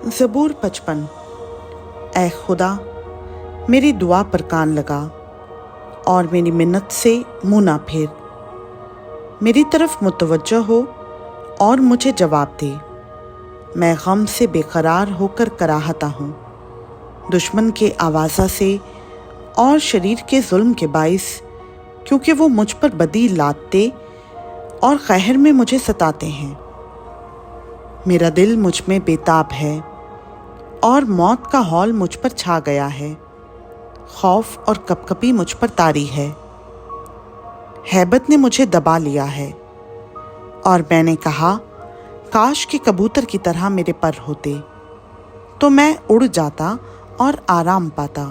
ज़बूर 55। ऐ खुदा, मेरी दुआ पर कान लगा और मेरी मिन्नत से मुँह ना फेर। मेरी तरफ मुतवज्जह हो और मुझे जवाब दे। मैं गम से बेकरार होकर कराहता हूँ, दुश्मन के आवाज़ा से और शरीर के जुल्म के बाइस, क्योंकि वो मुझ पर बदी लादते और कहर में मुझे सताते हैं। मेरा दिल मुझ में बेताब है और मौत का हौल मुझ पर छा गया है। खौफ और कपकपी मुझ पर तारी है। हैबत ने मुझे दबा लिया है और मैंने कहा, काश के कबूतर की तरह मेरे पर होते, तो मैं उड़ जाता और आराम पाता।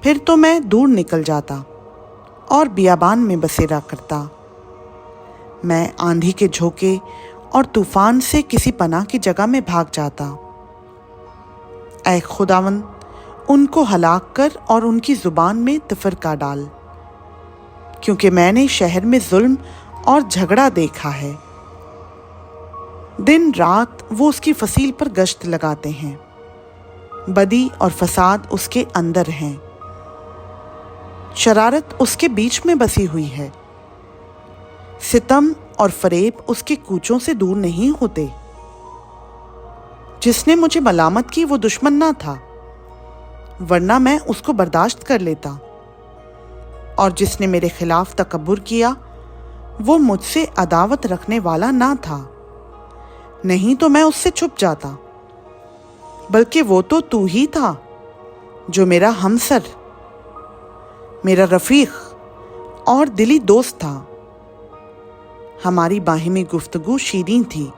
फिर तो मैं दूर निकल जाता और बियाबान में बसेरा करता। मैं आंधी के झोंके और तूफान से किसी पनाह की जगह में भाग जाता। ऐ खुदावन, उनको हलाक कर और उनकी ज़ुबान में तफरका डाल, क्योंकि मैंने शहर में जुल्म और झगड़ा देखा है। दिन रात वो उसकी फसील पर गश्त लगाते हैं। बदी और फसाद उसके अंदर हैं। शरारत उसके बीच में बसी हुई है। सितम और फरेब उसके कूचों से दूर नहीं होते। जिसने मुझे मलामत की वो दुश्मन ना था, वरना मैं उसको बर्दाश्त कर लेता। और जिसने मेरे खिलाफ तकब्बुर किया, वो मुझसे अदावत रखने वाला ना था, नहीं तो मैं उससे छुप जाता। बल्कि वो तो तू ही था, जो मेरा हमसर, मेरा रफीक और दिली दोस्त था। हमारी बाहिमी गुफ्तगू शीरीं थी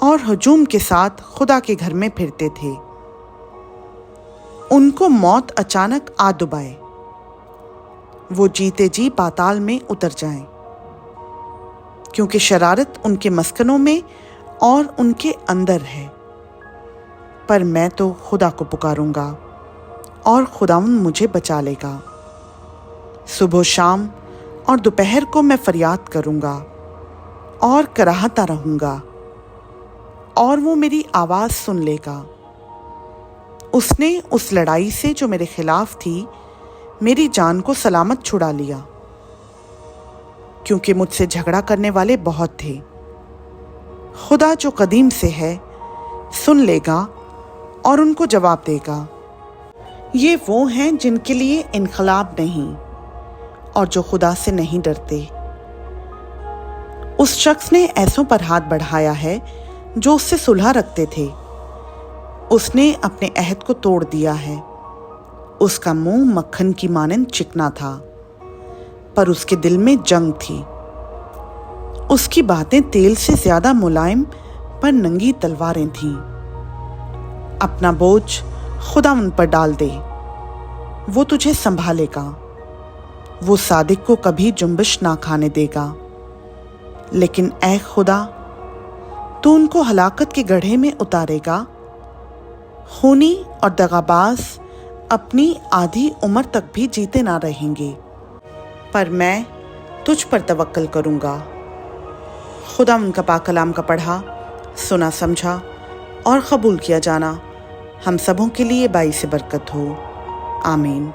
और हजूम के साथ खुदा के घर में फिरते थे। उनको मौत अचानक आ दुबाए, वो जीते जी पाताल में उतर जाएं, क्योंकि शरारत उनके मस्कनों में और उनके अंदर है। पर मैं तो खुदा को पुकारूंगा और खुदावंद मुझे बचा लेगा। सुबह शाम और दोपहर को मैं फरियाद करूंगा और कराहता रहूंगा, और वो मेरी आवाज़ सुन लेगा। उसने उस लड़ाई से जो मेरे खिलाफ थी, मेरी जान को सलामत छुड़ा लिया, क्योंकि मुझसे झगड़ा करने वाले बहुत थे। खुदा जो कदीम से है, सुन लेगा और उनको जवाब देगा। ये वो हैं जिनके लिए इनकलाब नहीं और जो खुदा से नहीं डरते। उस शख्स ने ऐसों पर हाथ बढ़ाया है जो उससे सुलह रखते थे। उसने अपने अहद को तोड़ दिया है। उसका मुंह मक्खन की मानंद चिकना था, पर उसके दिल में जंग थी। उसकी बातें तेल से ज्यादा मुलायम पर नंगी तलवारें थीं। अपना बोझ खुदा उन पर डाल दे, वो तुझे संभालेगा। वो सादिक को कभी जुम्बिश ना खाने देगा। लेकिन ऐ खुदा, तू उनको हलाकत के गड्ढे में उतारेगा। खूनी और दगाबाज अपनी आधी उम्र तक भी जीते ना रहेंगे, पर मैं तुझ पर तवक्कल करूंगा। खुदा उनका पाक कलाम का पढ़ा, सुना, समझा और कबूल किया जाना हम सबों के लिए बाइस बरकत हो। आमीन।